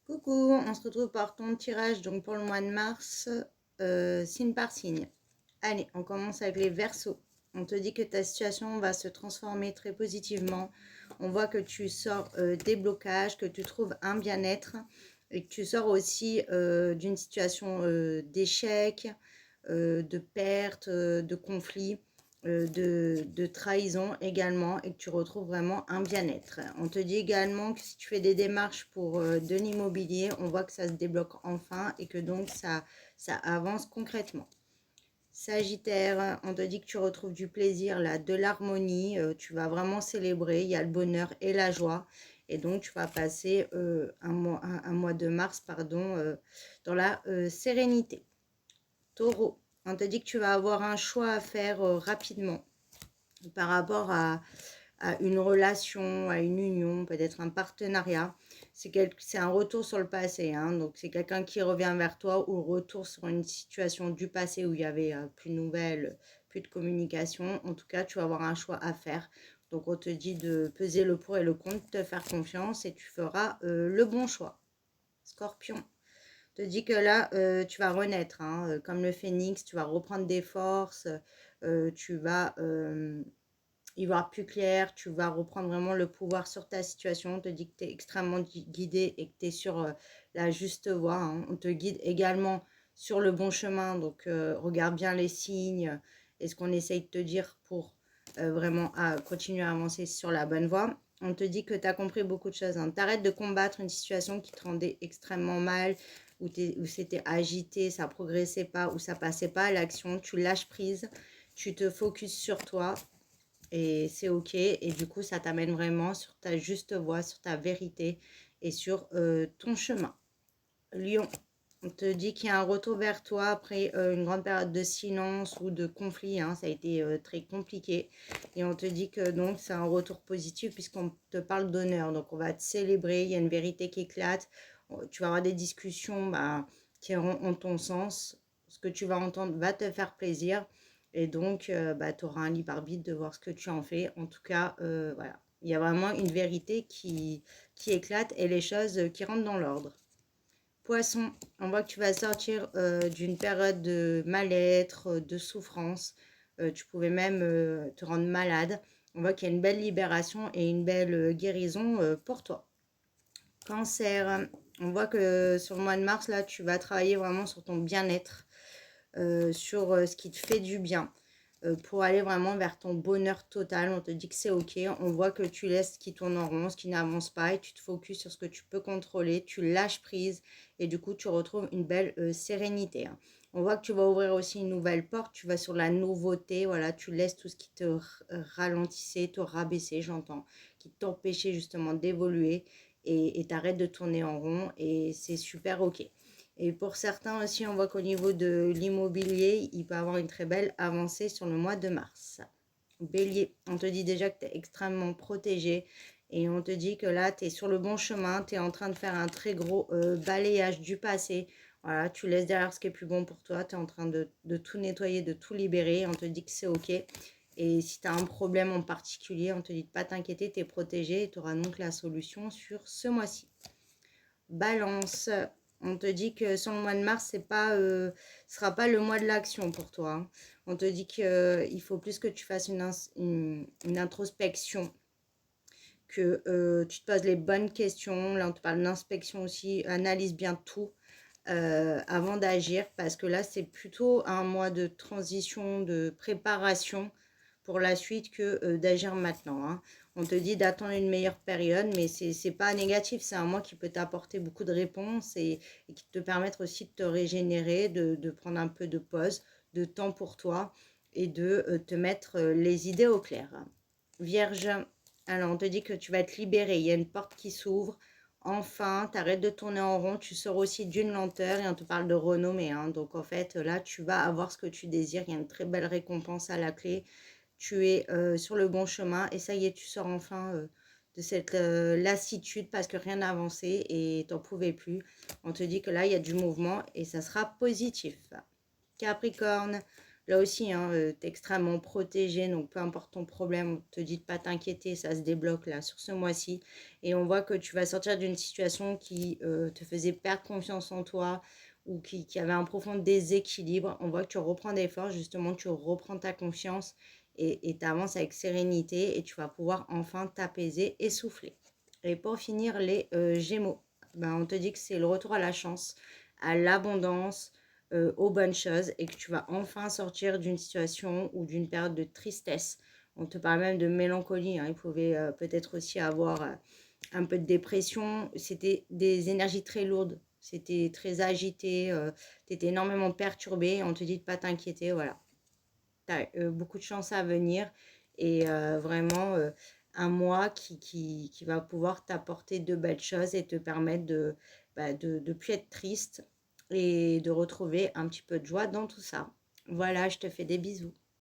Coucou, on se retrouve pour ton tirage donc pour le mois de mars, signe par signe. Allez, on commence avec les Verseaux. On te dit que ta situation va se transformer très positivement. On voit que tu sors des blocages, que tu trouves un bien-être et que tu sors aussi d'une situation d'échec, de perte, de conflit, de trahison également, et que tu retrouves vraiment un bien-être. On te dit également que si tu fais des démarches pour de l'immobilier, on voit que ça se débloque enfin et que donc ça avance concrètement. Sagittaire, on te dit que tu retrouves du plaisir, là, de l'harmonie, tu vas vraiment célébrer, il y a le bonheur et la joie, et donc tu vas passer un mois de mars, pardon, dans la sérénité. Taureau, on te dit que tu vas avoir un choix à faire rapidement par rapport à une relation, à une union, peut-être un partenariat. C'est un retour sur le passé, hein, donc c'est quelqu'un qui revient vers toi ou retour sur une situation du passé où il y avait plus de nouvelles, plus de communication. En tout cas, tu vas avoir un choix à faire. Donc on te dit de peser le pour et le contre, te faire confiance et tu feras le bon choix. Scorpion, te dit que là, tu vas renaître, hein, comme le phénix, tu vas reprendre des forces, tu vas y voir plus clair, tu vas reprendre vraiment le pouvoir sur ta situation. On te dit que tu es extrêmement guidé et que tu es sur la juste voie, hein. On te guide également sur le bon chemin, donc regarde bien les signes et ce qu'on essaye de te dire pour vraiment continuer à avancer sur la bonne voie. On te dit que tu as compris beaucoup de choses, hein. Tu arrêtes de combattre une situation qui te rendait extrêmement mal, où c'était agité, ça progressait pas, où ça passait pas à l'action. Tu lâches prise, tu te focuses sur toi et c'est ok. Et du coup, ça t'amène vraiment sur ta juste voie, sur ta vérité et sur ton chemin. Lion, on te dit qu'il y a un retour vers toi après une grande période de silence ou de conflit, hein. Ça a été très compliqué. Et on te dit que donc c'est un retour positif puisqu'on te parle d'honneur. Donc on va te célébrer, il y a une vérité qui éclate. Tu vas avoir des discussions qui iront en ton sens. Ce que tu vas entendre va te faire plaisir. Et donc tu auras un libre arbitre de voir ce que tu en fais. En tout cas, voilà. Il y a vraiment une vérité qui éclate et les choses qui rentrent dans l'ordre. Poisson, on voit que tu vas sortir d'une période de mal-être, de souffrance. Tu pouvais même te rendre malade. On voit qu'il y a une belle libération et une belle guérison pour toi. Cancer, on voit que sur le mois de mars, là, tu vas travailler vraiment sur ton bien-être, sur ce qui te fait du bien, pour aller vraiment vers ton bonheur total. On te dit que c'est ok. On voit que tu laisses ce qui tourne en rond, ce qui n'avance pas, et tu te focuses sur ce que tu peux contrôler. Tu lâches prise et du coup, tu retrouves une belle sérénité, hein. On voit que tu vas ouvrir aussi une nouvelle porte. Tu vas sur la nouveauté. Voilà, tu laisses tout ce qui te ralentissait, te rabaissait, j'entends, qui t'empêchait justement d'évoluer et t'arrêtes de tourner en rond et c'est super ok. Et pour certains aussi, on voit qu'au niveau de l'immobilier, il peut avoir une très belle avancée sur le mois de mars. Bélier, on te dit déjà que tu es extrêmement protégé et on te dit que là, tu es sur le bon chemin, tu es en train de faire un très gros balayage du passé. Voilà, tu laisses derrière ce qui est plus bon pour toi, tu es en train de tout nettoyer, de tout libérer. On te dit que c'est ok. Et si tu as un problème en particulier, on te dit de ne pas t'inquiéter, tu es protégé et tu auras donc la solution sur ce mois-ci. Balance, on te dit que sur le mois de mars, sera pas le mois de l'action pour toi, hein. On te dit qu'il faut plus que tu fasses une introspection, que tu te poses les bonnes questions. Là, on te parle d'inspection aussi. Analyse bien tout avant d'agir, parce que là, c'est plutôt un mois de transition, de préparation pour la suite que d'agir maintenant, hein. On te dit d'attendre une meilleure période, mais c'est pas négatif. C'est un mois qui peut t'apporter beaucoup de réponses et qui te permettre aussi de te régénérer, de prendre un peu de pause, de temps pour toi et de te mettre les idées au clair. Vierge, alors on te dit que tu vas être libéré. Il y a une porte qui s'ouvre. Enfin, tu arrêtes de tourner en rond. Tu sors aussi d'une lenteur et on te parle de renommée, hein. Donc en fait, là, tu vas avoir ce que tu désires. Il y a une très belle récompense à la clé. Tu es sur le bon chemin et ça y est, tu sors enfin de cette lassitude parce que rien n'a avancé et t'en pouvais plus. On te dit que là, il y a du mouvement et ça sera positif. Capricorne, Là aussi, hein, tu es extrêmement protégé, donc peu importe ton problème, on te dit de pas t'inquiéter, ça se débloque là sur ce mois-ci. Et on voit que tu vas sortir d'une situation qui te faisait perdre confiance en toi ou qui avait un profond déséquilibre. On voit que tu reprends des forces, justement, tu reprends ta confiance et tu avances avec sérénité et tu vas pouvoir enfin t'apaiser et souffler. Et pour finir, les Gémeaux, ben, on te dit que c'est le retour à la chance, à l'abondance, aux bonnes choses et que tu vas enfin sortir d'une situation ou d'une période de tristesse. On te parle même de mélancolie, hein. Il pouvait peut-être aussi avoir un peu de dépression. C'était des énergies très lourdes, c'était très agité, tu étais énormément perturbé. On te dit de pas t'inquiéter, voilà. Tu as beaucoup de chance à venir et vraiment un mois qui va pouvoir t'apporter de belles choses et te permettre de plus être triste et de retrouver un petit peu de joie dans tout ça. Voilà, je te fais des bisous.